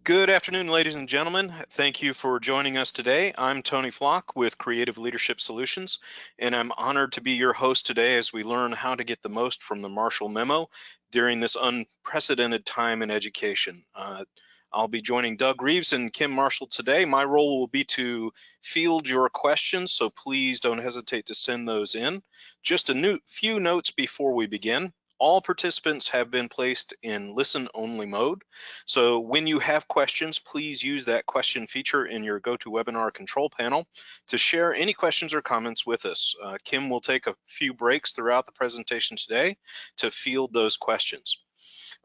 Good afternoon, ladies and gentlemen. Thank you for joining us today. I'm Tony Flock with Creative Leadership Solutions, and I'm honored to be your host today as we learn how to get the most from the Marshall Memo during this unprecedented time in education. I'll be joining Doug Reeves and Kim Marshall today. My role will be to field your questions, so please don't hesitate to send those in. Just a few notes before we begin. All participants have been placed in listen-only mode. So when you have questions, please use that question feature in your GoToWebinar control panel to share any questions or comments with us. Kim will take a few breaks throughout the presentation today to field those questions.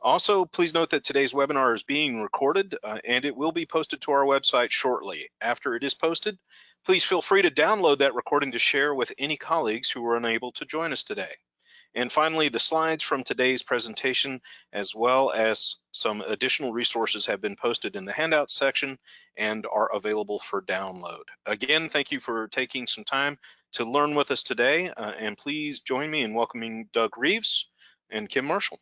Also, please note that today's webinar is being recorded and it will be posted to our website shortly. After it is posted, please feel free to download that recording to share with any colleagues who were unable to join us today. And finally, the slides from today's presentation, as well as some additional resources, have been posted in the handouts section and are available for download. Again, thank you for taking some time to learn with us today, and please join me in welcoming Doug Reeves and Kim Marshall.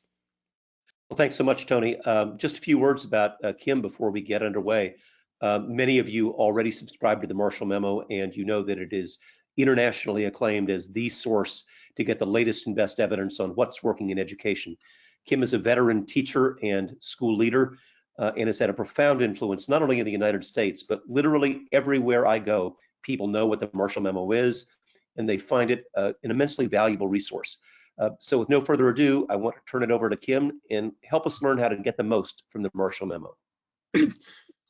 Well, thanks so much, Tony. Just a few words about Kim before we get underway. Many of you already subscribe to the Marshall Memo, and you know that it is internationally acclaimed as the source to get the latest and best evidence on what's working in education. Kim is a veteran teacher and school leader and has had a profound influence not only in the United States, but literally everywhere I go, people know what the Marshall Memo is, and they find it an immensely valuable resource. So with no further ado, I want to turn it over to Kim and help us learn how to get the most from the Marshall Memo.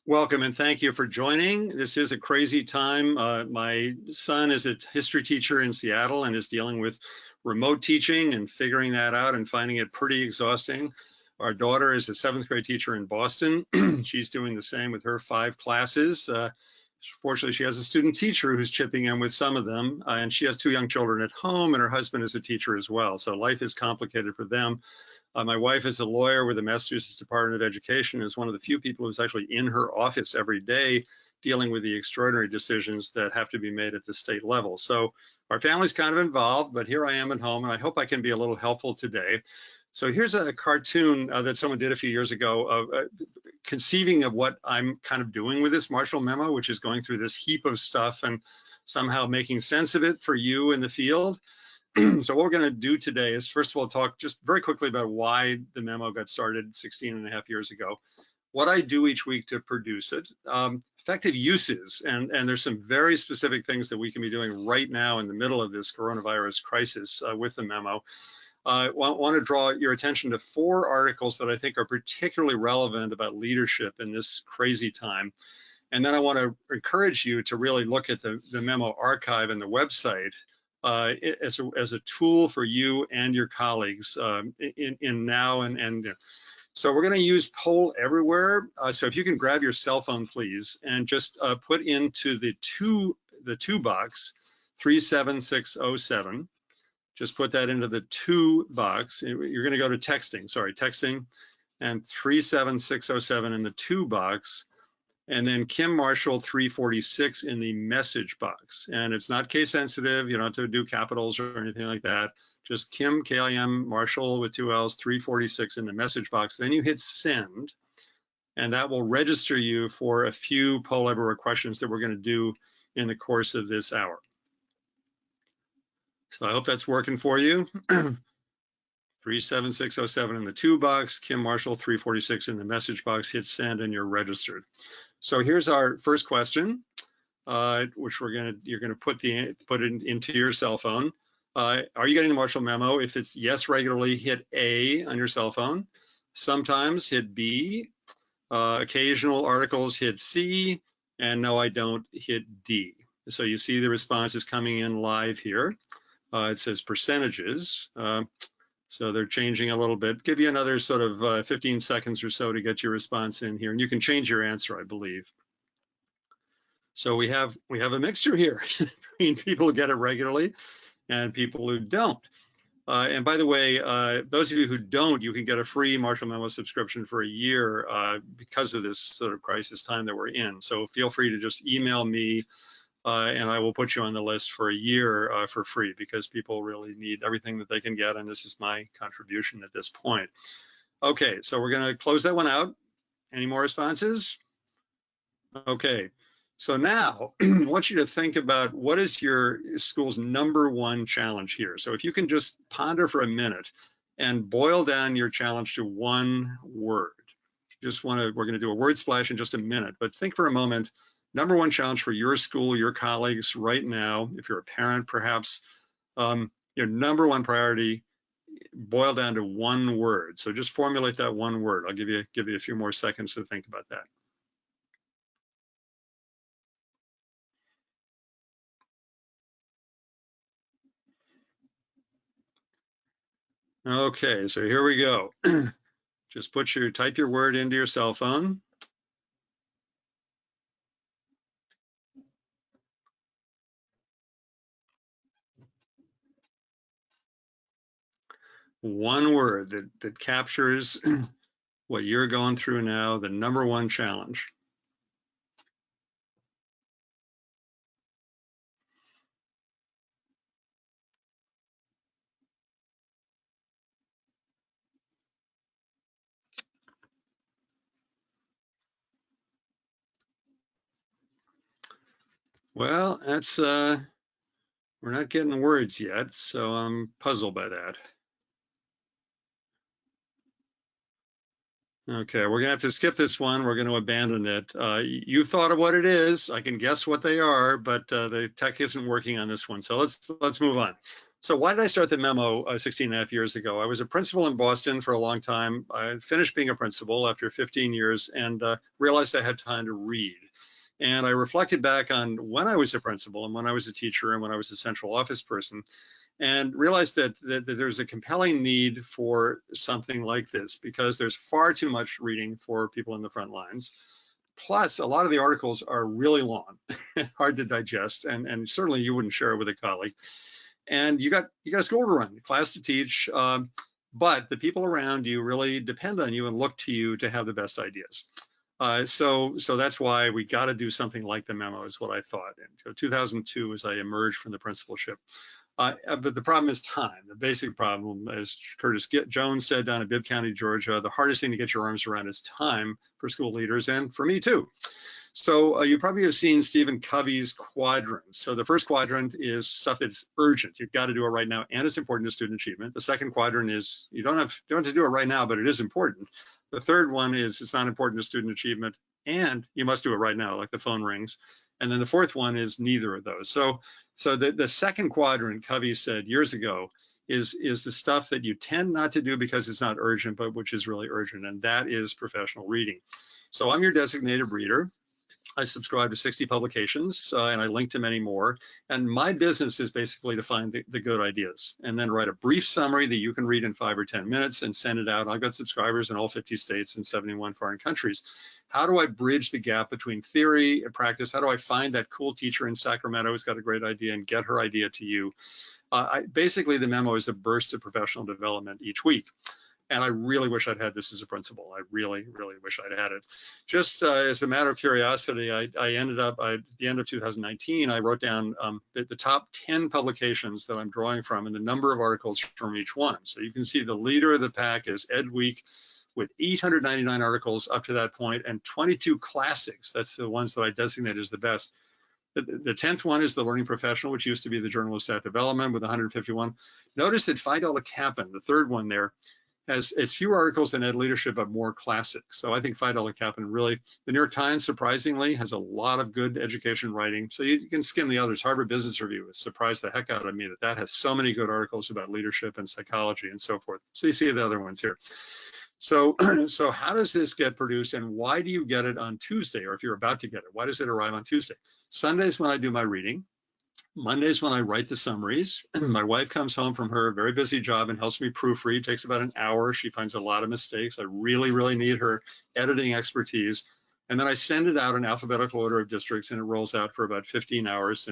Welcome and thank you for joining. This is a crazy time. My son is a history teacher in Seattle and is dealing with remote teaching and figuring that out and finding it pretty exhausting. Our daughter is a 7th grade teacher in Boston. She's doing the same with her 5 classes. Fortunately, she has a student teacher who's chipping in with some of them, and she has 2 young children at home, and her husband is a teacher as well. So life is complicated for them. My wife is a lawyer with the Massachusetts Department of Education, is one of the few people who's actually in her office every day dealing with the extraordinary decisions that have to be made at the state level. So our family's kind of involved, but here I am at home, and I hope I can be a little helpful today. So here's a cartoon that someone did a few years ago of conceiving of what I'm kind of doing with this Marshall Memo, which is going through this heap of stuff and somehow making sense of it for you in the field. So what we're going to do today is, first of all, talk just very quickly about why the memo got started 16 and a half years ago, what I do each week to produce it, effective uses, and there's some very specific things that we can be doing right now in the middle of this coronavirus crisis with the memo. I want to draw your attention to 4 articles that I think are particularly relevant about leadership in this crazy time. And then I want to encourage you to really look at the memo archive and the website as a tool for you and your colleagues in now and so we're going to use poll everywhere. So if you can grab your cell phone, please, and just put into the to box 37607. Just put that into the to box. You're going to go to texting, and 37607 in the to box. And then Kim Marshall 346 in the message box. And it's not case sensitive, you don't have to do capitals or anything like that. Just Kim, K-I-M, Marshall with 2 L's, 346 in the message box. Then you hit send, and that will register you for a few poll everywhere questions that we're going to do in the course of this hour. So I hope that's working for you. 37607 in the to box, Kim Marshall 346 in the message box, hit send, and you're registered. So here's our first question, which you're gonna put it into your cell phone. Are you getting the Marshall Memo? If it's yes regularly, hit A on your cell phone. Sometimes hit B. Occasional articles hit C, and no, I don't, hit D. So you see the response is coming in live here. It says percentages. So they're changing a little bit. Give you another sort of 15 seconds or so to get your response in here, and you can change your answer, I believe. So we have a mixture here between people who get it regularly and people who don't. And by the way, those of you who don't, you can get a free Marshall Memo subscription for a year because of this sort of crisis time that we're in. So feel free to just email me and I will put you on the list for a year for free, because people really need everything that they can get, and this is my contribution at this point. Okay, so we're going to close that one out. Any more responses? Okay, so now I want you to think about what is your school's #1 challenge here. So if you can just ponder for a minute and boil down your challenge to one word. We're going to do a word splash in just a minute, but think for a moment, #1 challenge for your school, your colleagues right now, if you're a parent perhaps, your #1 priority, boil down to one word. So just formulate that one word. I'll give you a few more seconds to think about that. Okay, so here we go. Just type your word into your cell phone. One word that captures what you're going through now, the #1 challenge. Well, that's we're not getting words yet, so I'm puzzled by that. Okay, we're gonna have to skip this one. We're gonna abandon it. You've thought of what it is. I can guess what they are, but the tech isn't working on this one. So let's move on. So why did I start the Memo 16 and a half years ago? I was a principal in Boston for a long time. I finished being a principal after 15 years and realized I had time to read. And I reflected back on when I was a principal and when I was a teacher and when I was a central office person, and realized that there's a compelling need for something like this because there's far too much reading for people in the front lines. Plus, a lot of the articles are really long, hard to digest, and certainly you wouldn't share it with a colleague. And you got a school to run, a class to teach, but the people around you really depend on you and look to you to have the best ideas. So that's why we got to do something like the Memo, is what I thought. In 2002, as I emerged from the principalship. But the problem is time. The basic problem, as Curtis Jones said down in Bibb County, Georgia, the hardest thing to get your arms around is time for school leaders and for me too. So you probably have seen Stephen Covey's quadrants. So the first quadrant is stuff that's urgent. You've got to do it right now, and it's important to student achievement. The second quadrant is you don't have to do it right now, but it is important. The third one is it's not important to student achievement, and you must do it right now, like the phone rings. And then the fourth one is neither of those. So the second quadrant, Covey said years ago, is the stuff that you tend not to do because it's not urgent, but which is really urgent, and that is professional reading. So I'm your designated reader. I subscribe to 60 publications and I link to many more. And my business is basically to find the good ideas and then write a brief summary that you can read in 5 or 10 minutes and send it out. I've got subscribers in all 50 states and 71 foreign countries. How do I bridge the gap between theory and practice? How do I find that cool teacher in Sacramento who's got a great idea and get her idea to you? Basically, the Memo is a burst of professional development each week. And I really wish I'd had this as a principal. I really, really wish I'd had it. Just as a matter of curiosity, I ended up, at the end of 2019, I wrote down the top 10 publications that I'm drawing from and the number of articles from each one. So you can see the leader of the pack is Ed Week with 899 articles up to that point and 22 classics. That's the ones that I designate as the best. The 10th one is the Learning Professional, which used to be the Journal of Staff Development with 151. Notice that Phi Delta Kappan, the third one there, has fewer articles than Ed Leadership, but more classics. So I think Phi Delta Kappan really, the New York Times, surprisingly, has a lot of good education writing. So you can skim the others. Harvard Business Review surprised the heck out of me that has so many good articles about leadership and psychology and so forth. So you see the other ones here. So how does this get produced and why do you get it on Tuesday? Or if you're about to get it, why does it arrive on Tuesday? Sundays when I do my reading. Mondays when I write the summaries. My wife comes home from her very busy job and helps me proofread. It takes about an hour. She finds a lot of mistakes. I really, really need her editing expertise. And then I send it out in alphabetical order of districts and it rolls out for about 15 hours.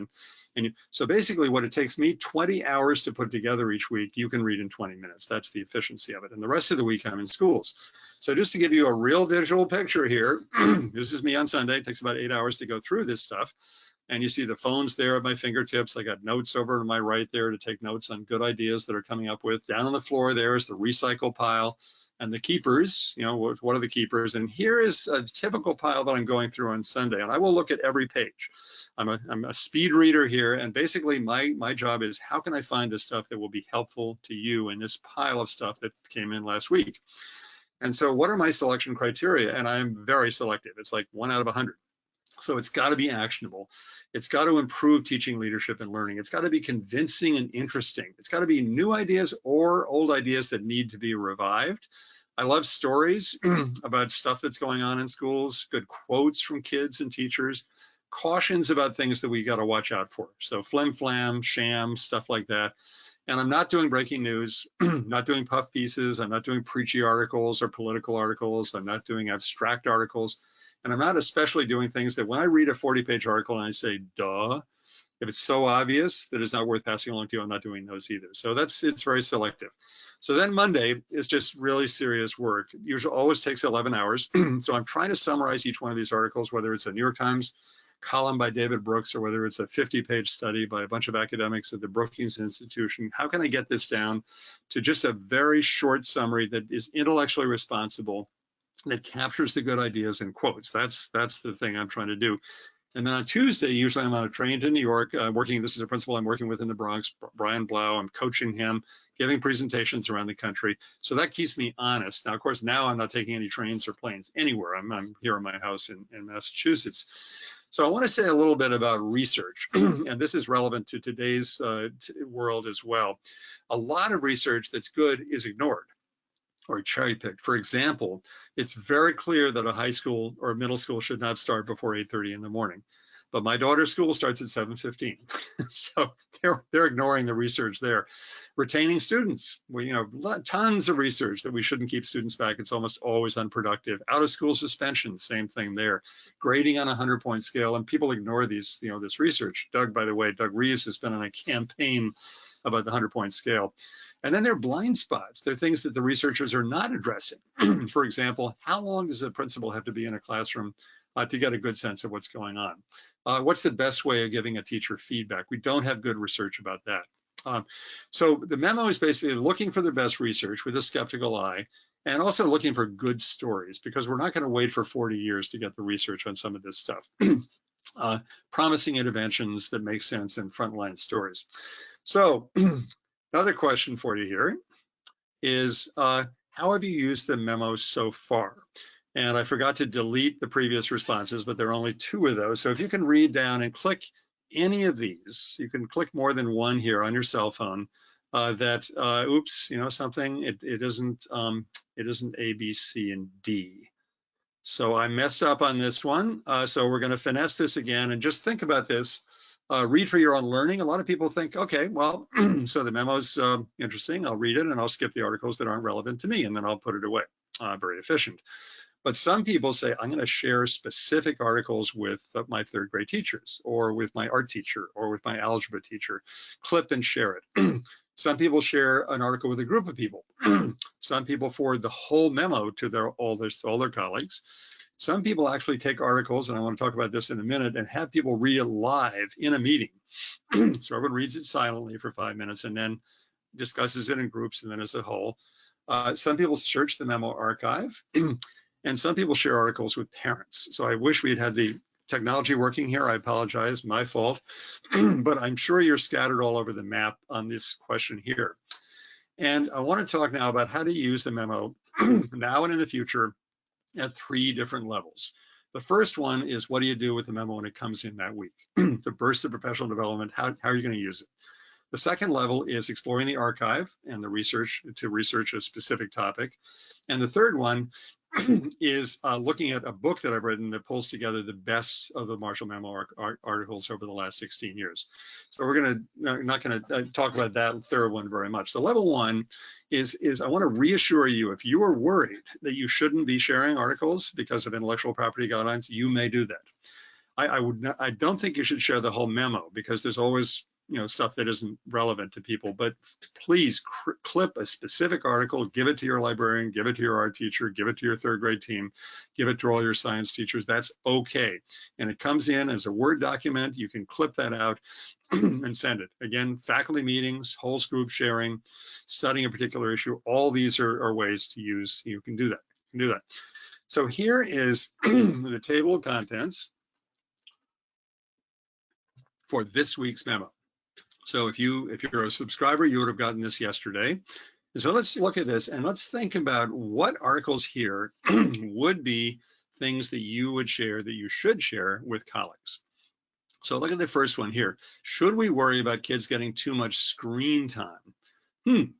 So basically what it takes me 20 hours to put together each week, you can read in 20 minutes. That's the efficiency of it. And the rest of the week I'm in schools. So just to give you a real visual picture here, this is me on Sunday. It takes about 8 hours to go through this stuff. And you see the phones there at my fingertips. I got notes over to my right there to take notes on good ideas that are coming up with. Down on the floor there is the recycle pile. And the keepers, what are the keepers? And here is a typical pile that I'm going through on Sunday, and I will look at every page. I'm a speed reader here, and basically my job is how can I find the stuff that will be helpful to you in this pile of stuff that came in last week. And so what are my selection criteria? And I'm very selective. It's like 1 out of 100. So it's got to be actionable. It's got to improve teaching, leadership, and learning. It's got to be convincing and interesting. It's got to be new ideas or old ideas that need to be revived. I love stories about stuff that's going on in schools, good quotes from kids and teachers, cautions about things that we got to watch out for. So flim flam, sham, stuff like that. And I'm not doing breaking news, not doing puff pieces. I'm not doing preachy articles or political articles. I'm not doing abstract articles. And I'm not especially doing things that when I read a 40-page article and I say, duh, if it's so obvious that it's not worth passing along to you, I'm not doing those either. So it's very selective. So then Monday is just really serious work. It usually always takes 11 hours. So I'm trying to summarize each one of these articles, whether it's a New York Times column by David Brooks or whether it's a 50-page study by a bunch of academics at the Brookings Institution. How can I get this down to just a very short summary that is intellectually responsible, that captures the good ideas in quotes? That's the thing I'm trying to do. And then on Tuesday, usually I'm on a train to New York, this is a principal I'm working with in the Bronx, Brian Blau. I'm coaching him, giving presentations around the country. So that keeps me honest. Now, of course, now I'm not taking any trains or planes anywhere. I'm here in my house in Massachusetts. So I want to say a little bit about research, and this is relevant to today's world as well. A lot of research that's good is ignored or cherry-picked. For example, it's very clear that a high school or middle school should not start before 8:30 in the morning. But my daughter's school starts at 7:15. So they're ignoring the research there. Retaining students, tons of research that we shouldn't keep students back. It's almost always unproductive. Out of school suspension, same thing there. Grading on a 100-point scale, and people ignore these, this research. Doug Reeves has been on a campaign about the 100-point scale. And then there are blind spots. There are things that the researchers are not addressing. For example, how long does a principal have to be in a classroom to get a good sense of what's going on? What's the best way of giving a teacher feedback? We don't have good research about that. So the memo is basically looking for the best research with a skeptical eye, and also looking for good stories, because we're not going to wait for 40 years to get the research on some of this stuff. Promising interventions that make sense in frontline stories. So another question for you here is, how have you used the memo so far? And I forgot to delete the previous responses, but there are only 2 of those. So if you can read down and click any of these, you can click more than one here on your cell phone. Oops, something, it isn't A, B, C, and D. So I messed up on this one. So we're going to finesse this again and just think about this. Read for your own learning. A lot of people think, okay, well, so the memo's interesting. I'll read it and I'll skip the articles that aren't relevant to me, and then I'll put it away. Very efficient. But some people say, I'm going to share specific articles with my 3rd grade teachers, or with my art teacher, or with my algebra teacher. Clip and share it. Some people share an article with a group of people. Some people forward the whole memo to all their colleagues. Some people actually take articles, and I want to talk about this in a minute, and have people read it live in a meeting. So everyone reads it silently for 5 minutes and then discusses it in groups and then as a whole. Some people search the memo archive, and some people share articles with parents. So I wish we had the technology working here. I apologize, my fault. But I'm sure you're scattered all over the map on this question here. And I want to talk now about how to use the memo now and in the future at 3 different levels. The first one is, what do you do with the memo when it comes in that week? The burst of professional development, how are you going to use it? The second level is exploring the archive and the research to research a specific topic. And the third one is looking at a book that I've written that pulls together the best of the Marshall Memo articles over the last 16 years. So we're not going to talk about that third one very much. So level 1 is I want to reassure you, if you are worried that you shouldn't be sharing articles because of intellectual property guidelines, you may do that. I don't think you should share the whole memo, because there's always stuff that isn't relevant to people, but please clip a specific article, give it to your librarian, give it to your art teacher, give it to your 3rd grade team, give it to all your science teachers. That's okay. And it comes in as a Word document. You can clip that out and send it. Again, faculty meetings, whole group sharing, studying a particular issue, all these are ways to use, you can do that. You can do that. So here is the table of contents for this week's memo. So if you're a subscriber, you would have gotten this yesterday. And so let's look at this and let's think about what articles here would be things that you would share, that you should share with colleagues. So look at the first one here. Should we worry about kids getting too much screen time?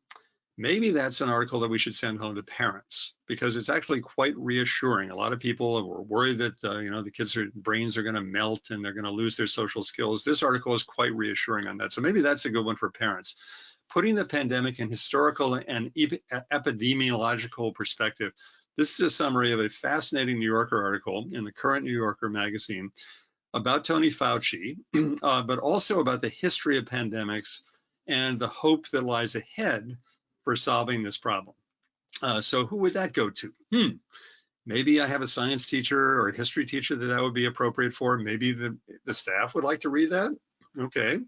Maybe that's an article that we should send home to parents, because it's actually quite reassuring. A lot of people are worried that the kids' brains are going to melt and they're going to lose their social skills. This article is quite reassuring on that. So maybe that's a good one for parents. Putting the pandemic in historical and epidemiological perspective. This is a summary of a fascinating New Yorker article in the current New Yorker magazine about Tony Fauci, but also about the history of pandemics and the hope that lies ahead for solving this problem. So who would that go to? Maybe I have a science teacher or a history teacher that would be appropriate for. Maybe the staff would like to read that. Okay.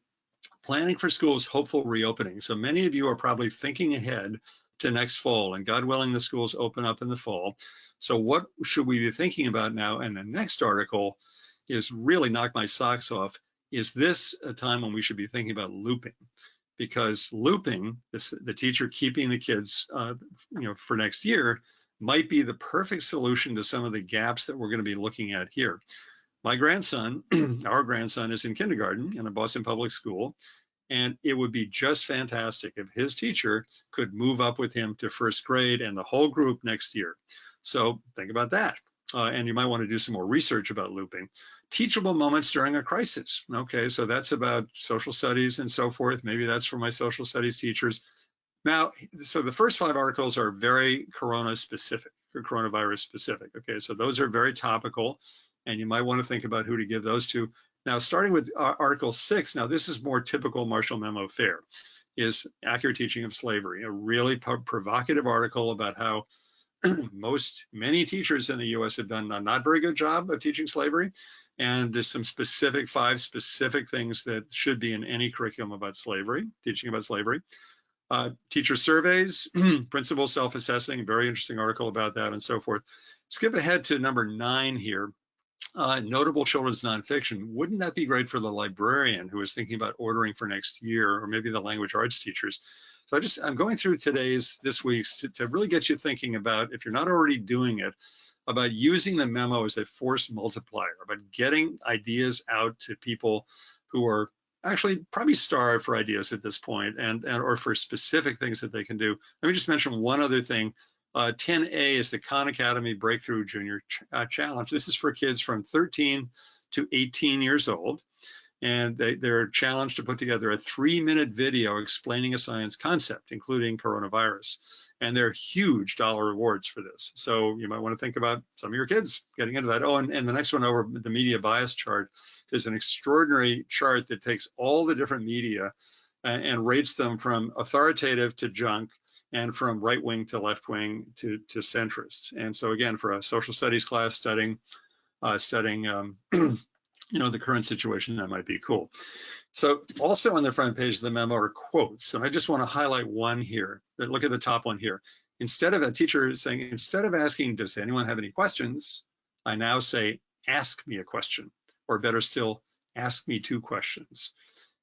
Planning for schools' hopeful reopening. So many of you are probably thinking ahead to next fall, and God willing, the schools open up in the fall. So what should we be thinking about now? And the next article is really knock my socks off. Is this a time when we should be thinking about looping? Because looping, the teacher keeping the kids for next year, might be the perfect solution to some of the gaps that we're going to be looking at here. My grandson, our grandson, is in kindergarten in a Boston public school, and it would be just fantastic if his teacher could move up with him to first grade and the whole group next year. So think about that. And you might want to do some more research about looping. Teachable moments during a crisis. Okay, so that's about social studies and so forth. Maybe that's for my social studies teachers. Now, so the first 5 articles are very corona specific or coronavirus specific. Okay, so those are very topical, and you might want to think about who to give those to. Now, starting with Article 6, now this is more typical Marshall Memo fare, is accurate teaching of slavery, a really provocative article about how many teachers in the US have done a not very good job of teaching slavery. And there's some 5 specific things that should be in any curriculum about slavery, teaching about slavery. Teacher surveys, principal self-assessing, very interesting article about that and so forth. Skip ahead to number 9 here. Notable children's nonfiction. Wouldn't that be great for the librarian who is thinking about ordering for next year, or maybe the language arts teachers? So I'm going through this week's to really get you thinking about, if you're not already doing it, about using the memo as a force multiplier, about getting ideas out to people who are actually probably starved for ideas at this point, or for specific things that they can do. Let me just mention one other thing. 10A is the Khan Academy Breakthrough Junior Challenge. This is for kids from 13 to 18 years old. And they're challenged to put together a 3-minute video explaining a science concept, including coronavirus. And they're huge dollar rewards for this. So you might want to think about some of your kids getting into that. Oh, and the next one over, the media bias chart, is an extraordinary chart that takes all the different media and rates them from authoritative to junk, and from right wing to left wing to centrist. And so again, for a social studies class studying the current situation, that might be cool. So also on the front page of the memo are quotes, and I just want to highlight one here. Look at the top one here. Instead of a teacher saying, instead of asking, does anyone have any questions, I now say, ask me a question, or better still, ask me 2 questions.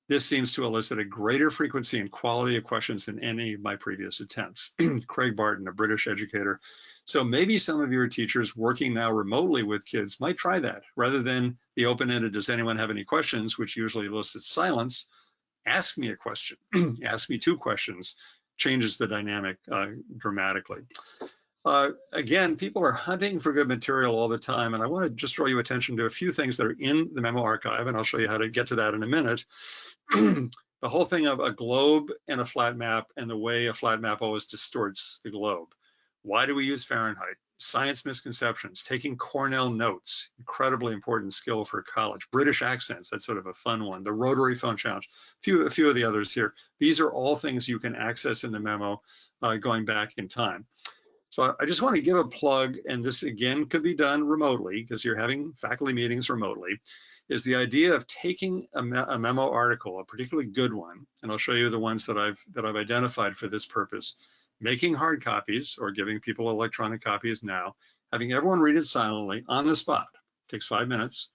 This seems to elicit a greater frequency and quality of questions than any of my previous attempts. Craig Barton, a British educator. So maybe some of your teachers working now remotely with kids might try that. Rather than the open-ended, does anyone have any questions, which usually elicits silence, ask me a question, ask me 2 questions, changes the dynamic dramatically. Again, people are hunting for good material all the time, and I want to just draw your attention to a few things that are in the memo archive, and I'll show you how to get to that in a minute. The whole thing of a globe and a flat map, and the way a flat map always distorts the globe. Why do we use Fahrenheit? Science misconceptions, taking Cornell notes, incredibly important skill for college. British accents, that's sort of a fun one. The rotary phone challenge, a few of the others here. These are all things you can access in the memo going back in time. So I just want to give a plug, and this again could be done remotely because you're having faculty meetings remotely. is the idea of taking a memo article, a particularly good one, and I'll show you the ones that I've identified for this purpose, making hard copies or giving people electronic copies now, having everyone read it silently on the spot. It takes 5 minutes,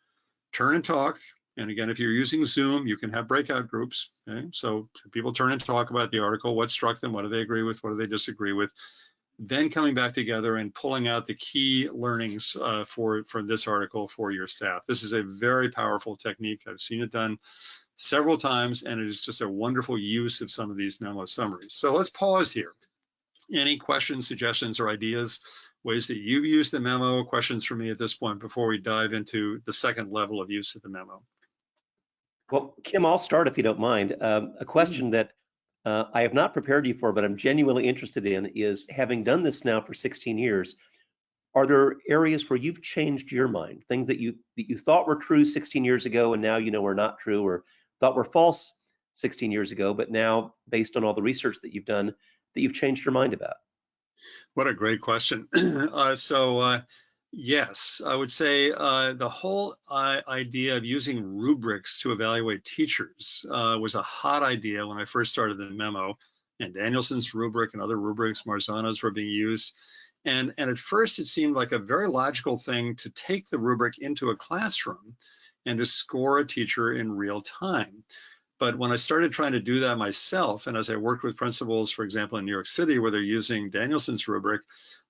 turn and talk. And again, if you're using Zoom, you can have breakout groups. Okay? So people turn and talk about the article, what struck them, what do they agree with, what do they disagree with, then coming back together and pulling out the key learnings for this article for your staff. This is a very powerful technique. I've seen it done several times, and it is just a wonderful use of some of these memo summaries. So let's pause here. Any questions, suggestions, or ideas, ways that you've used the memo, questions for me at this point before we dive into the second level of use of the memo? Well, Kim, I'll start if you don't mind. A question that I have not prepared you for, but I'm genuinely interested in is, having done this now for 16 years, are there areas where you've changed your mind? Things that you thought were true 16 years ago and now you know are not true, or thought were false 16 years ago, but now based on all the research that you've done, that you've changed your mind about? What a great question. Yes, I would say the whole idea of using rubrics to evaluate teachers was a hot idea when I first started the memo, and Danielson's rubric and other rubrics, Marzano's, were being used. And at first it seemed like a very logical thing to take the rubric into a classroom and to score a teacher in real time. But when I started trying to do that myself, and as I worked with principals, for example, in New York City, where they're using Danielson's rubric,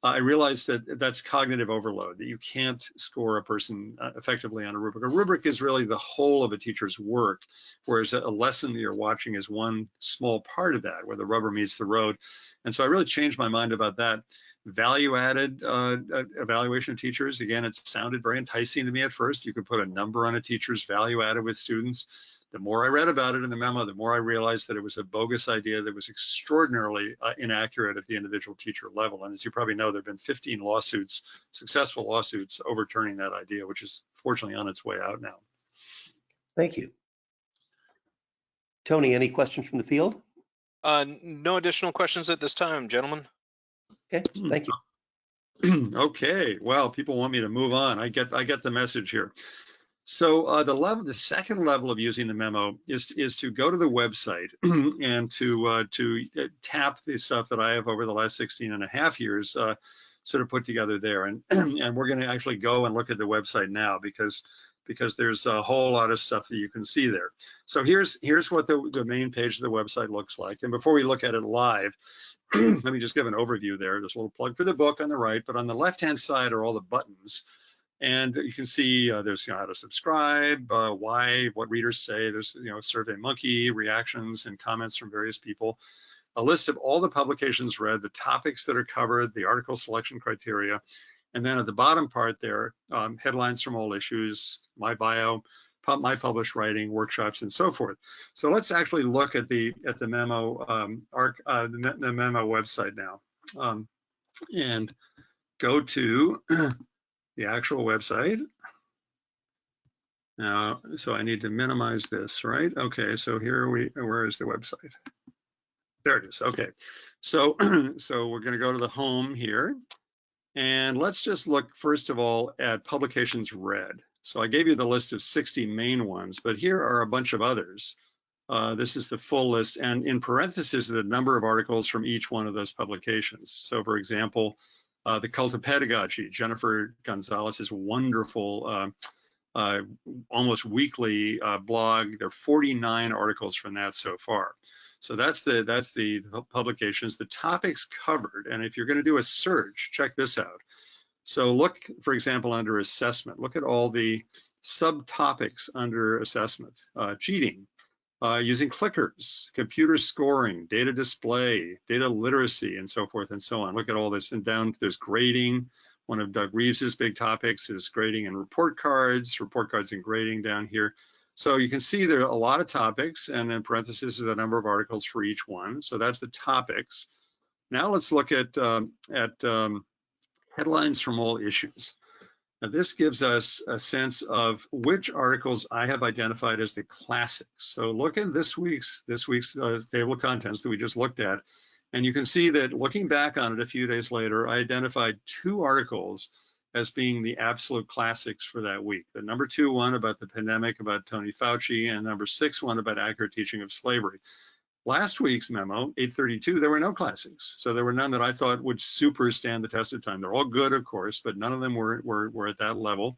I realized that that's cognitive overload, that you can't score a person effectively on a rubric. A rubric is really the whole of a teacher's work, whereas a lesson that you're watching is one small part of that, where the rubber meets the road. And so I really changed my mind about that. Value-added evaluation of teachers, again, it sounded very enticing to me at first. You could put a number on a teacher's value added with students. The more I read about it in the memo, the more I realized that it was a bogus idea that was extraordinarily inaccurate at the individual teacher level. And as you probably know, there have been 15 lawsuits, successful lawsuits, overturning that idea, which is fortunately on its way out now. Thank you. Tony, any questions from the field? No additional questions at this time, gentlemen. Okay, thank you. Okay, well, people want me to move on. I get the message here. So the second level of using the memo is to go to the website and to tap the stuff that I have over the last 16 and a half years sort of put together there. And we're going to actually go and look at the website now because there's a whole lot of stuff that you can see there. So here's what the main page of the website looks like. And before we look at it live, let me just give an overview there. There's a little plug for the book on the right, but on the left-hand side are all the buttons. And you can see there's how to subscribe, why, what readers say. There's Survey Monkey, reactions and comments from various people, a list of all the publications read, the topics that are covered, the article selection criteria, and then at the bottom part there, headlines from all issues, my bio, my published writing, workshops, and so forth. So let's actually look at the memo the memo website now, and go to the actual website. Now, so I need to minimize this, right? Okay, so where is the website? There it is, okay. So, we're gonna go to the home here, and let's just look first of all at publications read. So I gave you the list of 60 main ones, but here are a bunch of others. This is the full list, and in parentheses, the number of articles from each one of those publications. So for example, The Cult of Pedagogy, Jennifer Gonzalez's wonderful, almost weekly blog. There are 49 articles from that so far. So that's the publications, the topics covered. And if you're going to do a search, check this out. So look, for example, under assessment, look at all the subtopics under assessment. Cheating, using clickers, computer scoring, data display, data literacy, and so forth and so on. Look at all this, and down there's grading. One of Doug Reeves's big topics is grading and report cards and grading down here. So you can see there are a lot of topics, and in parentheses is the number of articles for each one. So that's the topics. Now let's look at headlines from all issues. Now this gives us a sense of which articles I have identified as the classics. So look at this week's table of contents that we just looked at, and you can see that looking back on it a few days later, I identified 2 articles as being the absolute classics for that week. The number 2 one about the pandemic, about Tony Fauci, and number 6 one about accurate teaching of slavery. Last week's memo, 832, there were no classics. So there were none that I thought would super stand the test of time. They're all good, of course, but none of them were at that level.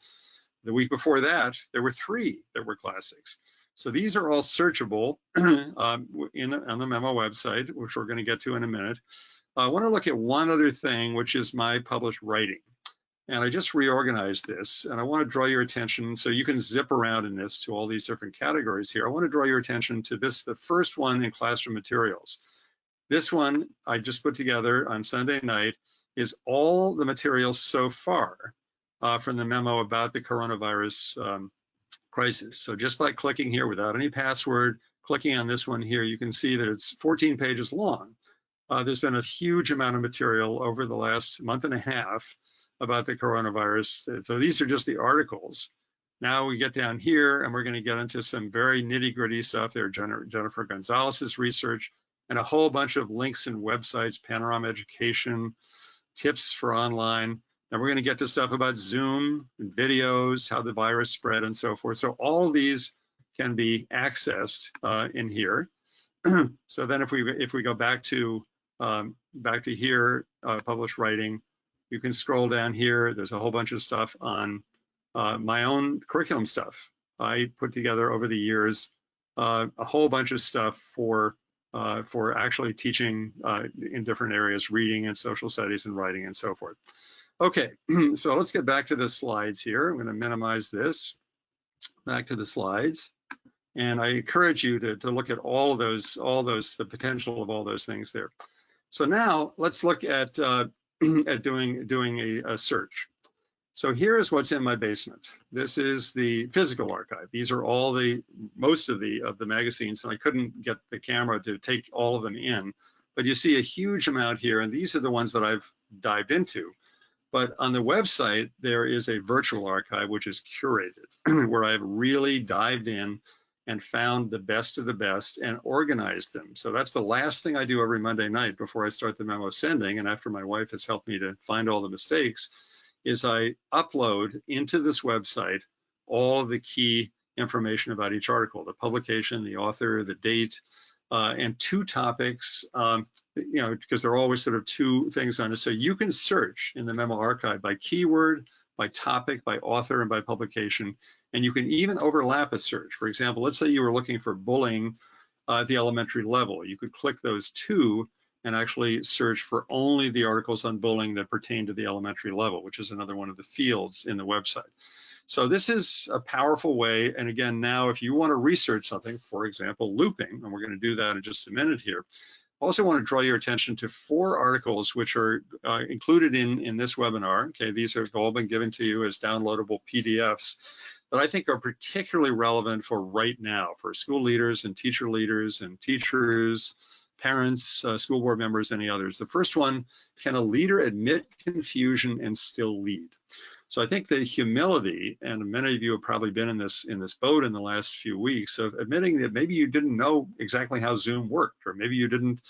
The week before that, there were 3 that were classics. So these are all searchable on the Memo website, which we're going to get to in a minute. I want to look at one other thing, which is my published writing. And I just reorganized this, and I want to draw your attention, so you can zip around in this to all these different categories here. I want to draw your attention to this, the first one in classroom materials. This one I just put together on Sunday night is all the materials so far from the memo about the coronavirus crisis. So just by clicking here without any password, clicking on this one here, you can see that it's 14 pages long. There's been a huge amount of material over the last month and a half about the coronavirus. So these are just the articles. Now we get down here and we're going to get into some very nitty-gritty stuff there. Jennifer Gonzalez's research and a whole bunch of links and websites, Panorama Education, tips for online. Then we're going to get to stuff about Zoom, and videos, how the virus spread, and so forth. So all of these can be accessed in here. So then if we go back to here, published writing, you can scroll down here. There's a whole bunch of stuff on my own curriculum stuff. I put together over the years a whole bunch of stuff for actually teaching in different areas, reading and social studies and writing and so forth. Okay, so let's get back to the slides here. I'm going to minimize this. Back to the slides. And I encourage you to look at all those, the potential of all those things there. So now let's look at doing a search. So here is what's in my basement. This is the physical archive. These are all most of the magazines, and I couldn't get the camera to take all of them in, but you see a huge amount here, and these are the ones that I've dived into. But on the website, there is a virtual archive, which is curated, where I've really dived in and found the best of the best and organized them. So that's the last thing I do every Monday night before I start the memo sending, and after my wife has helped me to find all the mistakes, is I upload into this website all of the key information about each article, the publication, the author, the date, and 2 topics, because there are always sort of 2 things on it. So you can search in the memo archive by keyword, by topic, by author, and by publication. And you can even overlap a search. For example, let's say you were looking for bullying at the elementary level. You could click those 2 and actually search for only the articles on bullying that pertain to the elementary level, which is another one of the fields in the website. So this is a powerful way. And again, now if you want to research something, for example, looping, and we're going to do that in just a minute here, I also want to draw your attention to 4 articles which are included in this webinar. Okay, these have all been given to you as downloadable PDFs that I think are particularly relevant for right now, for school leaders and teachers, parents, school board members, any others. The first one, can a leader admit confusion and still lead? So I think the humility, and many of you have probably been in this boat in the last few weeks, of admitting that maybe you didn't know exactly how Zoom worked, or maybe you didn't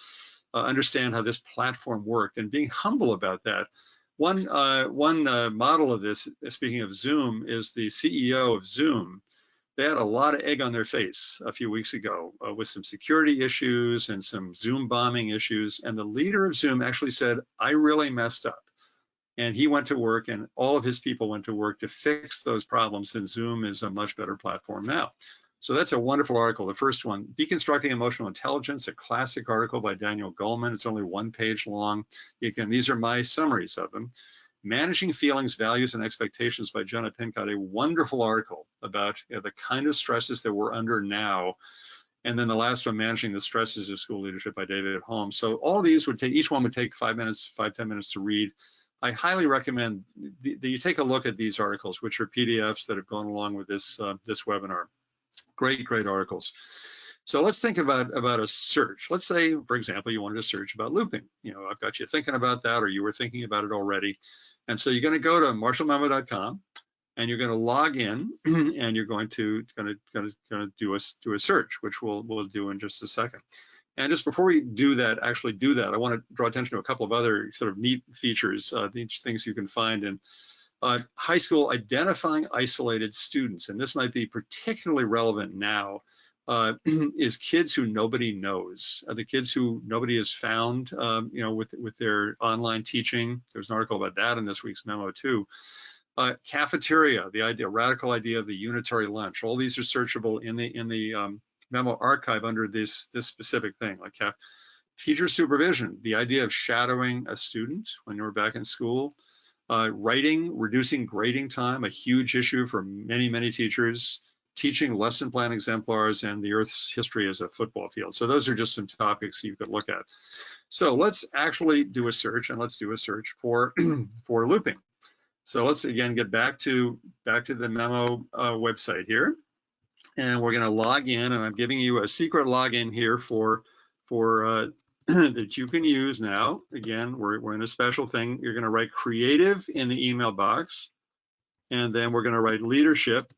understand how this platform worked, and being humble about that. One model of this, speaking of Zoom, is the CEO of Zoom. They had a lot of egg on their face a few weeks ago with some security issues and some Zoom bombing issues. And the leader of Zoom actually said, I really messed up. And he went to work, and all of his people went to work to fix those problems, and Zoom is a much better platform now. So that's a wonderful article. The first one, Deconstructing Emotional Intelligence, a classic article by Daniel Goleman. It's only 1 page long. Again, these are my summaries of them. Managing Feelings, Values, and Expectations by Jenna Pincott, a wonderful article about the kind of stresses that we're under now. And then the last one, Managing the Stresses of School Leadership by David Holmes. So all these would take, each one would take 5 minutes, 5-10 minutes to read. I highly recommend that you take a look at these articles, which are PDFs that have gone along with this webinar. Great articles. So let's think about a search. Let's say, for example, you wanted to search about looping. I've got you thinking about that, or you were thinking about it already. And so you're going to go to marshallmemo.com, and you're going to log in, and you're going to do a search, which we'll do in just a second. And just before we actually do that, I want to draw attention to a couple of other sort of neat features, these things you can find in High school identifying isolated students, and this might be particularly relevant now, is kids who nobody knows, the kids who nobody has found, with their online teaching. There's an article about that in this week's memo too. Cafeteria, the radical idea of the unitary lunch. All these are searchable in the memo archive under this specific thing, like teacher supervision, the idea of shadowing a student when you're back in school. Writing, reducing grading time, a huge issue for many, many teachers. Teaching lesson plan exemplars, and the Earth's history as a football field. So those are just some topics you could look at. So let's actually do a search, and let's do a search for for looping. So let's again get back to the memo website here, and we're going to log in, and I'm giving you a secret login here for that you can use now. Again, we're in a special thing. You're going to write creative in the email box, and then we're going to write leadership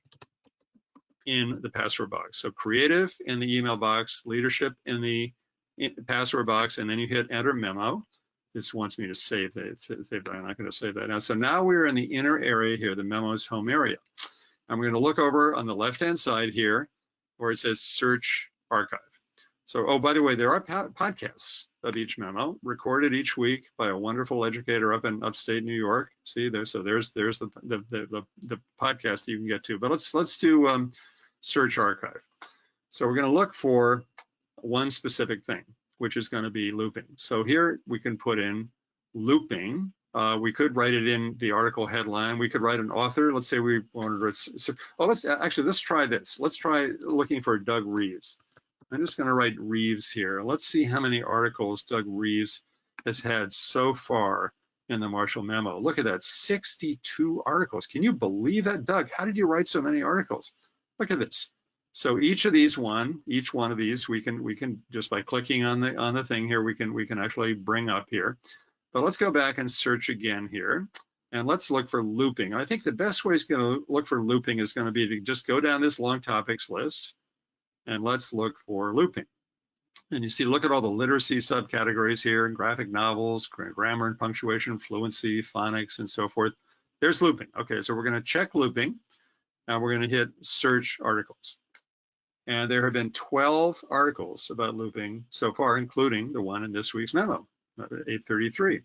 in the password box. So creative in the email box, leadership in the password box, and then you hit enter memo. This wants me to save that. I'm not going to save that now. So now we're in the inner area here, the memo's home area. I'm going to look over on the left-hand side here where it says search archive. So, oh, by the way, there are podcasts of each memo recorded each week by a wonderful educator up in upstate New York. See there, so there's the podcast that you can get to. But let's do search archive. So we're going to look for one specific thing, which is going to be looping. So here we can put in looping. We could write it in the article headline. We could write an author. Let's say we wanted to. Oh, let's try this. Let's try looking for Doug Reeves. I'm just going to write Reeves here. Let's see how many articles Doug Reeves has had so far in the Marshall Memo. Look at that, 62 articles. Can you believe that, Doug? How did you write so many articles? Look at this. So each of these each one of these, we can just by clicking on the thing here, we can actually bring up here. But let's go back and search again here, and let's look for looping. I think the best way is going to look for looping is going to be to just go down this long topics list. And let's look for looping. And you see, look at all the literacy subcategories here, graphic novels, grammar and punctuation, fluency, phonics, and so forth. There's looping. Okay, so we're going to check looping, and we're going to hit search articles. And there have been 12 articles about looping so far, including the one in this week's memo, 833.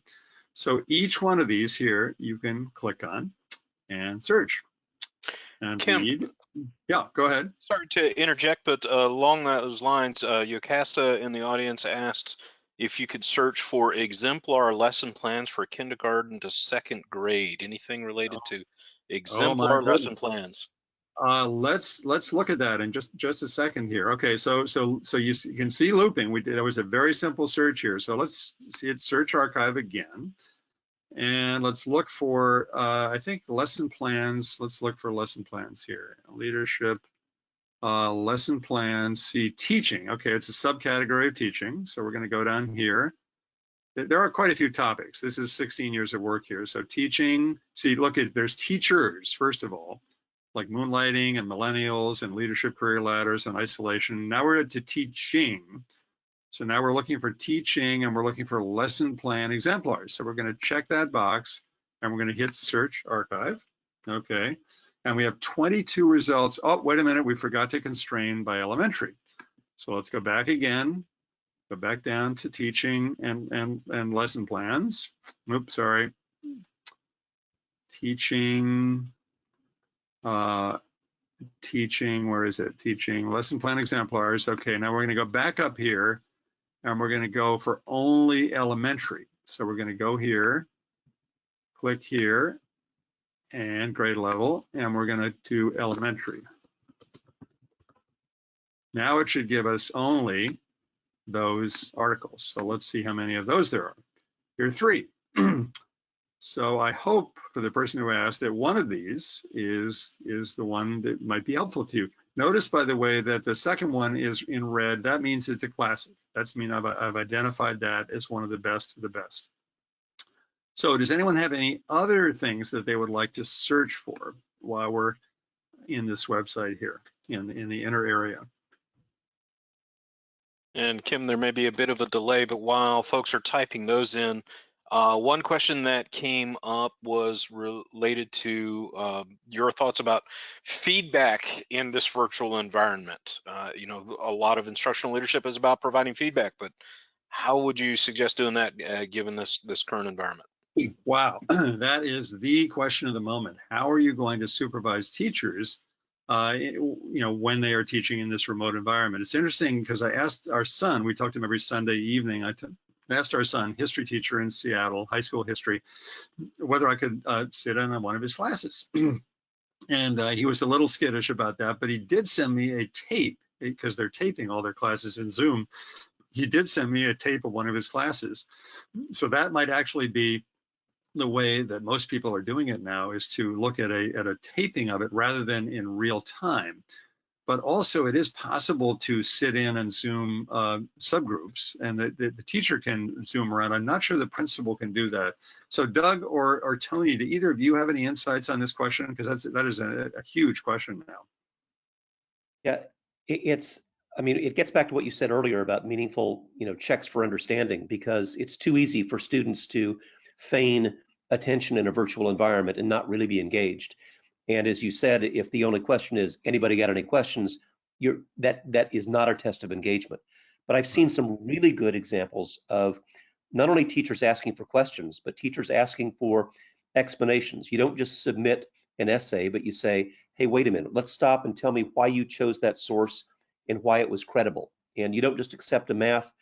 So each one of these here, you can click on and search and read. Yeah, go ahead. Sorry to interject, but along those lines, Yocasta in the audience asked if you could search for exemplar lesson plans for kindergarten to second grade. Anything related to exemplar lesson plans? Let's look at that in just a second here. Okay, so you can see looping. That was a very simple search here. So let's hit search archive again. And let's look for, I think, lesson plans. Let's look for lesson plans here. Leadership, lesson plans, see teaching. Okay, it's a subcategory of teaching. So we're going to go down here. There are quite a few topics. This is 16 years of work here. So teaching, see, look at, there's teachers, first of all, like moonlighting and millennials and leadership career ladders and isolation. Now we're to teaching. So now we're looking for teaching, and we're looking for lesson plan exemplars. So we're going to check that box, and we're going to hit search archive. Okay, and we have 22 results. Oh, wait a minute, we forgot to constrain by elementary. So let's go back again, go back down to teaching and lesson plans. Oops, sorry. Teaching, where is it? Teaching, lesson plan exemplars. Okay, now we're going to go back up here, and we're going to go for only elementary. So we're going to go here, click here, and grade level, and we're going to do elementary. Now it should give us only those articles. So let's see how many of those there are. Here are 3. So I hope for the person who asked that one of these is the one that might be helpful to you. Notice, by the way, that the second one is in red. That means it's a classic. That's mean I've identified that as one of the best of the best. So does anyone have any other things that they would like to search for while we're in this website here in the inner area? And Kim, there may be a bit of a delay, but while folks are typing those in, One question that came up was related to your thoughts about feedback in this virtual environment. A lot of instructional leadership is about providing feedback, but how would you suggest doing that given this current environment? Wow, that is the question of the moment. How are you going to supervise teachers, when they are teaching in this remote environment? It's interesting because I asked our son, we talk to him every Sunday evening, I asked our son, history teacher in Seattle, high school history, whether I could sit in on one of his classes. And he was a little skittish about that, but he did send me a tape because they're taping all their classes in Zoom. He did send me a tape of one of his classes. So that might actually be the way that most people are doing it now, is to look at a taping of it rather than in real time. But also it is possible to sit in and Zoom subgroups, and the teacher can Zoom around. I'm not sure the principal can do that. So Doug or Tony, do either of you have any insights on this question? Because that is a huge question now. Yeah, it gets back to what you said earlier about meaningful, checks for understanding, because it's too easy for students to feign attention in a virtual environment and not really be engaged. And as you said, if the only question is, anybody got any questions, that is not a test of engagement. But I've seen some really good examples of not only teachers asking for questions, but teachers asking for explanations. You don't just submit an essay, but you say, hey, wait a minute, let's stop and tell me why you chose that source and why it was credible. And you don't just accept a math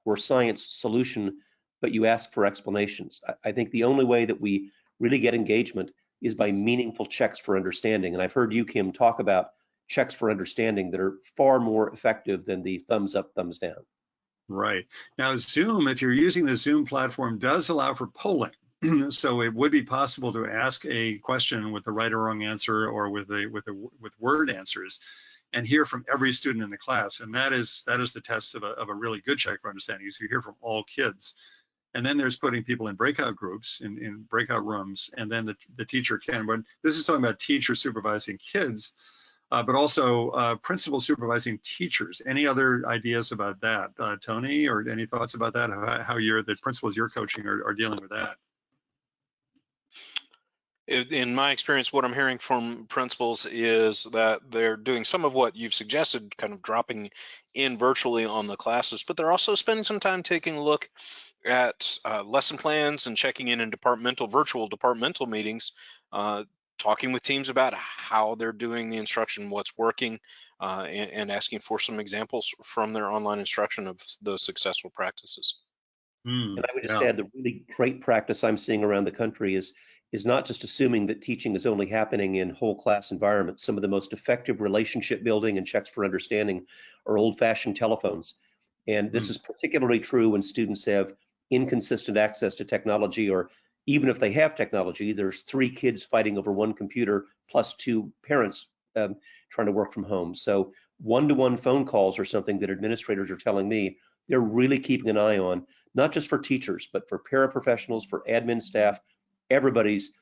or science solution, but you ask for explanations. I think the only way that we really get engagement is by meaningful checks for understanding. And I've heard you, Kim, talk about checks for understanding that are far more effective than the thumbs up, thumbs down. Right. Now, Zoom, if you're using the Zoom platform, does allow for polling. So it would be possible to ask a question with a right or wrong answer, or with word answers, and hear from every student in the class. And that is the test of a really good check for understanding, is you hear from all kids. And then there's putting people in breakout groups, in breakout rooms, and then the teacher can. But this is talking about teachers supervising kids, but also principals supervising teachers. Any other ideas about that, Tony, or any thoughts about that? How the principals you're coaching are dealing with that? In my experience, what I'm hearing from principals is that they're doing some of what you've suggested, kind of dropping in virtually on the classes, but they're also spending some time taking a look at lesson plans and checking in virtual departmental meetings, talking with teams about how they're doing the instruction, what's working, and asking for some examples from their online instruction of those successful practices. And I would just add, the really great practice I'm seeing around the country is not just assuming that teaching is only happening in whole class environments. Some of the most effective relationship building and checks for understanding are old-fashioned telephones. And this is particularly true when students have inconsistent access to technology, or even if they have technology, there's 3 kids fighting over one computer plus 2 parents trying to work from home. So one-to-one phone calls are something that administrators are telling me they're really keeping an eye on, not just for teachers, but for paraprofessionals, for admin staff. Everybody's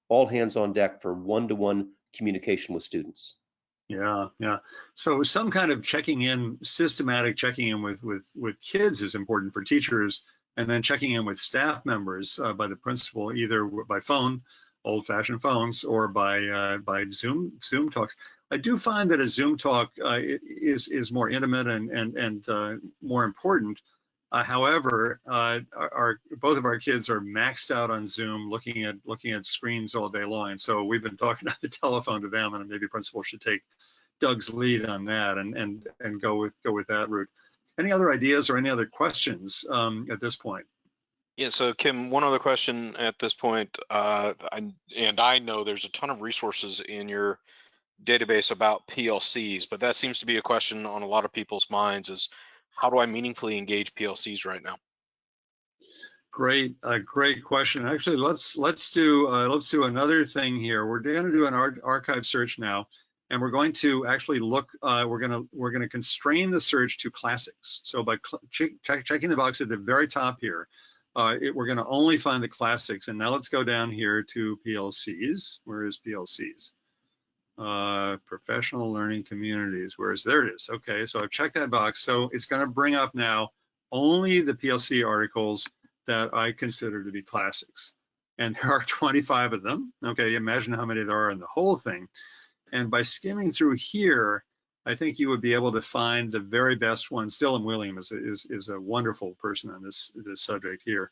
all hands on deck for one-to-one communication with students. Yeah. So some kind of systematic checking in with kids is important for teachers, and then checking in with staff members by the principal, either by phone, old-fashioned phones, or by Zoom talks. I do find that a Zoom talk is more intimate and more important. However, both of our kids are maxed out on Zoom, looking at screens all day long, and so we've been talking on the telephone to them, and maybe principal should take Doug's lead on that and go with that route. Any other ideas or any other questions at this point? Yeah, so Kim, one other question at this point, I know there's a ton of resources in your database about PLCs, but that seems to be a question on a lot of people's minds, is how do I meaningfully engage PLCs right now? Great question. Actually, let's do another thing here. We're going to do an archive search now, and we're going to actually look. We're going to constrain the search to classics. So by checking the box at the very top here, we're going to only find the classics. And now let's go down here to PLCs. Where is PLCs? Professional learning communities. There it is. Okay, so I've checked that box. So it's going to bring up now only the PLC articles that I consider to be classics. And there are 25 of them. Okay, imagine how many there are in the whole thing. And by skimming through here, I think you would be able to find the very best ones. Dylan William is a wonderful person on this subject here.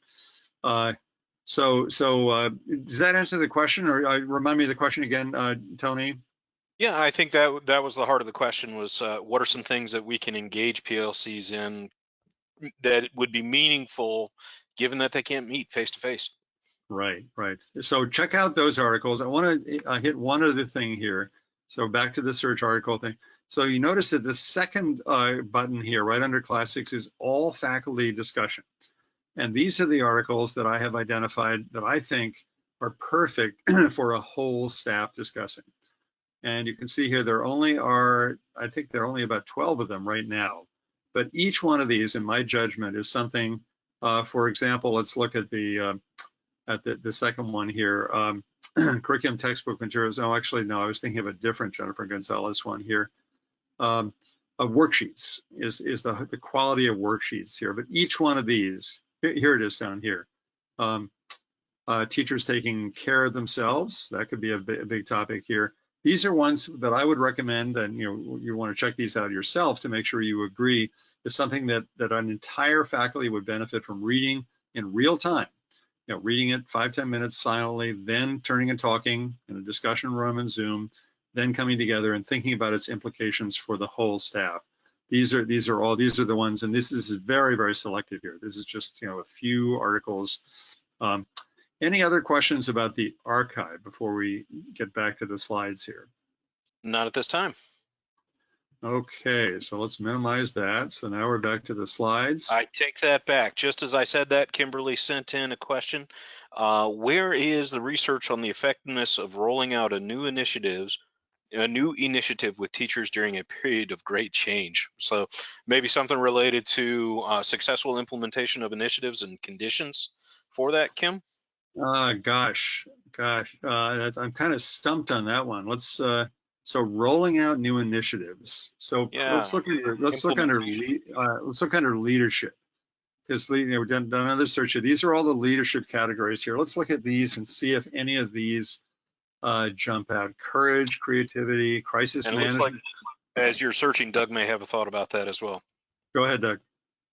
So does that answer the question, or remind me of the question again, Tony? Yeah, I think that was the heart of the question, was what are some things that we can engage PLCs in that would be meaningful, given that they can't meet face to face? Right. So check out those articles. I want to hit one other thing here. So back to the search article thing. So you notice that the second button here, right under classics, is all faculty discussion. And these are the articles that I have identified that I think are perfect for a whole staff discussing. And you can see here I think there are only about 12 of them right now. But each one of these, in my judgment, is something. For example, let's look at the second one here. Curriculum textbook materials. Oh, actually, no, I was thinking of a different Jennifer Gonzalez one here. Worksheets is the quality of worksheets here. But each one of these, here it is down here. Teachers taking care of themselves. That could be a big topic here. These are ones that I would recommend, and you want to check these out yourself to make sure you agree, is something that an entire faculty would benefit from reading in real time. Reading it 5-10 minutes silently, then turning and talking in a discussion room and Zoom, then coming together and thinking about its implications for the whole staff. These are the ones, and this is very, very selective here. This is just a few articles. Any other questions about the archive before we get back to the slides here? Not at this time. Okay, so let's minimize that. So now we're back to the slides. I take that back. Just as I said that, Kimberly sent in a question. Where is the research on the effectiveness of rolling out a new initiative with teachers during a period of great change? So maybe something related to successful implementation of initiatives and conditions for that, Kim? Gosh, I'm kind of stumped on that one. Let's so rolling out new initiatives. So Yeah. let's look under leadership, because we've done another search here. These are all the leadership categories here. Let's look at these and see if any of these jump out. Courage, creativity, crisis and management. It looks like, as you're searching, Doug may have a thought about that as well. Go ahead, Doug.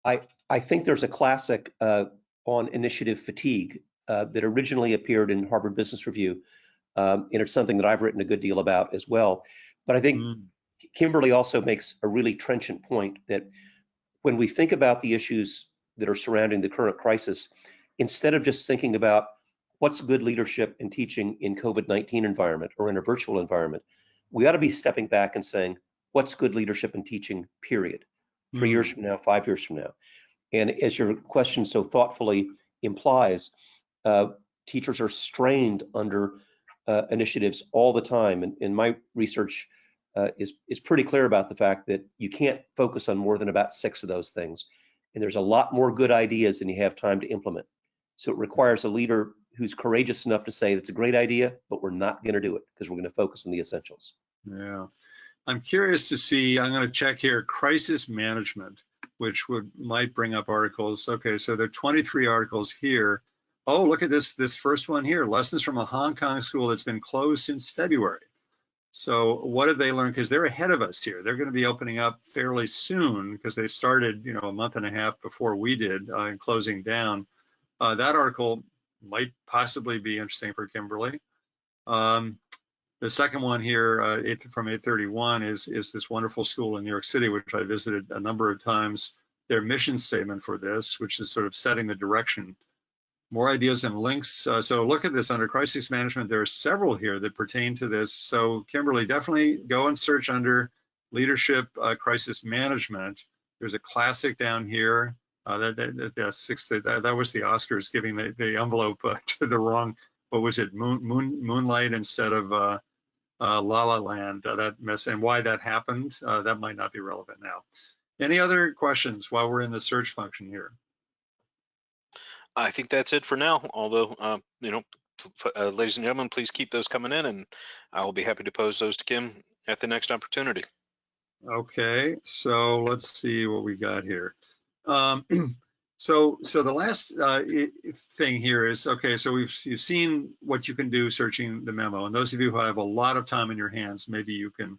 I think there's a classic on initiative fatigue that originally appeared in Harvard Business Review, and it's something that I've written a good deal about as well. But I think Kimberly also makes a really trenchant point that when we think about the issues that are surrounding the current crisis, instead of just thinking about what's good leadership in teaching in COVID-19 environment or in a virtual environment, we ought to be stepping back and saying, what's good leadership in teaching, period, 3 years from now, 5 years from now. And as your question so thoughtfully implies, teachers are strained under initiatives all the time. And my research is pretty clear about the fact that you can't focus on more than about 6 of those things. And there's a lot more good ideas than you have time to implement. So it requires a leader who's courageous enough to say that's a great idea, but we're not going to do it because we're going to focus on the essentials. Yeah. I'm curious to see, I'm going to check here, crisis management, which might bring up articles. Okay, so there are 23 articles here. Oh, look at this first one here, lessons from a Hong Kong school that's been closed since February. So what have they learned? Because they're ahead of us here. They're going to be opening up fairly soon because they started, a month and a half before we did in closing down. That article might possibly be interesting for Kimberly. The second one here from 831 is this wonderful school in New York City, which I visited a number of times. Their mission statement for this, which is sort of setting the direction. More ideas and links. So look at this under crisis management. There are several here that pertain to this. So Kimberly, definitely go and search under leadership crisis management. There's a classic down here. That was the Oscars giving the envelope to the wrong. What was it? Moonlight instead of La La Land. That mess, and why that happened. That might not be relevant now. Any other questions while we're in the search function here? I think that's it for now. Although, ladies and gentlemen, please keep those coming in, and I will be happy to pose those to Kim at the next opportunity. Okay, so let's see what we got here. So the last thing here is, okay, so you've seen what you can do searching the memo. And those of you who have a lot of time in your hands, maybe you can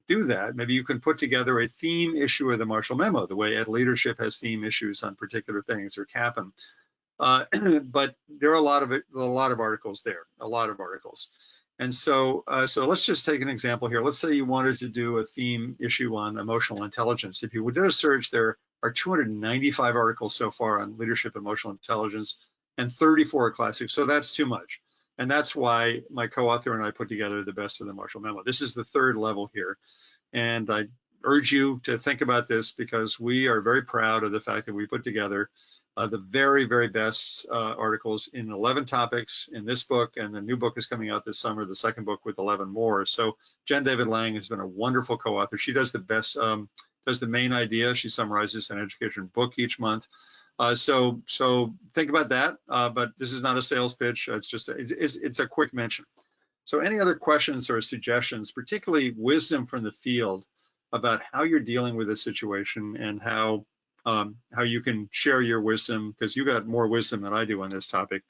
do that. Maybe you can put together a theme issue of the Marshall Memo, the way Ed Leadership has theme issues on particular things, or CAPM. But there are a lot of articles there, a lot of articles. And so let's just take an example here. Let's say you wanted to do a theme issue on emotional intelligence. If you did a search, there are 295 articles so far on leadership, emotional intelligence, and 34 classics. So that's too much. And that's why my co-author and I put together the best of the Marshall Memo. This is the third level here. And I urge you to think about this, because we are very proud of the fact that we put together the very, very best articles in 11 topics in this book, and the new book is coming out this summer, the second book with 11 more. So Jen David Lang has been a wonderful co-author. She does the best, does the main idea. She summarizes an education book each month. So think about that, but this is not a sales pitch. It's just, it's a quick mention. So any other questions or suggestions, particularly wisdom from the field about how you're dealing with this situation, and how you can share your wisdom, because you got more wisdom than I do on this topic,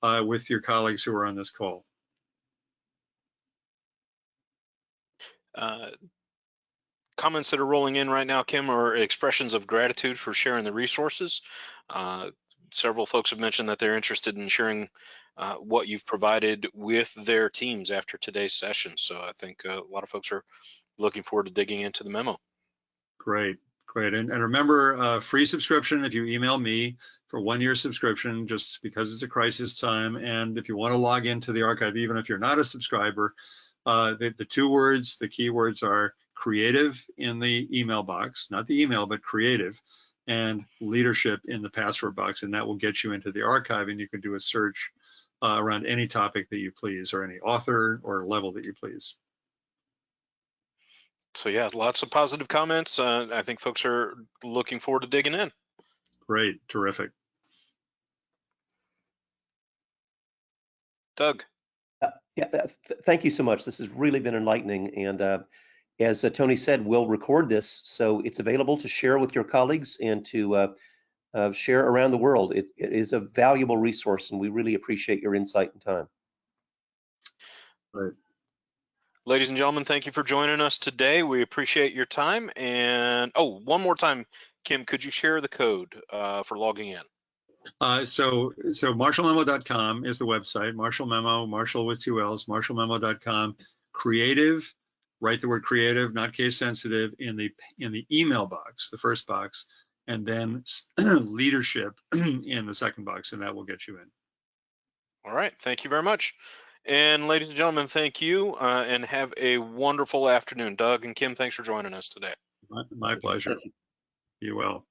with your colleagues who are on this call. Comments that are rolling in right now, Kim, are expressions of gratitude for sharing the resources. Several folks have mentioned that they're interested in sharing what you've provided with their teams after today's session. So I think a lot of folks are looking forward to digging into the memo. Great, great. And remember, free subscription if you email me for 1-year subscription, just because it's a crisis time. And if you want to log into the archive, even if you're not a subscriber, the two words, the keywords are creative in the email box, not the email, but creative, and leadership in the password box. And that will get you into the archive, and you can do a search around any topic that you please, or any author or level that you please. So yeah, lots of positive comments. I think folks are looking forward to digging in. Great, terrific. Doug. Thank you so much. This has really been enlightening. And as Tony said, we'll record this, so it's available to share with your colleagues and to share around the world. It is a valuable resource, and we really appreciate your insight and time. Right. Ladies and gentlemen, thank you for joining us today. We appreciate your time. And one more time, Kim, could you share the code for logging in? So marshallmemo.com is the website. Marshall Memo, Marshall with 2 L's, marshallmemo.com. Creative, write the word creative, not case sensitive, in the email box, the first box, and then leadership in the second box, and that will get you in. All right, thank you very much. And ladies and gentlemen, thank you, and have a wonderful afternoon. Doug and Kim, thanks for joining us today. My pleasure. Thank you. Be well.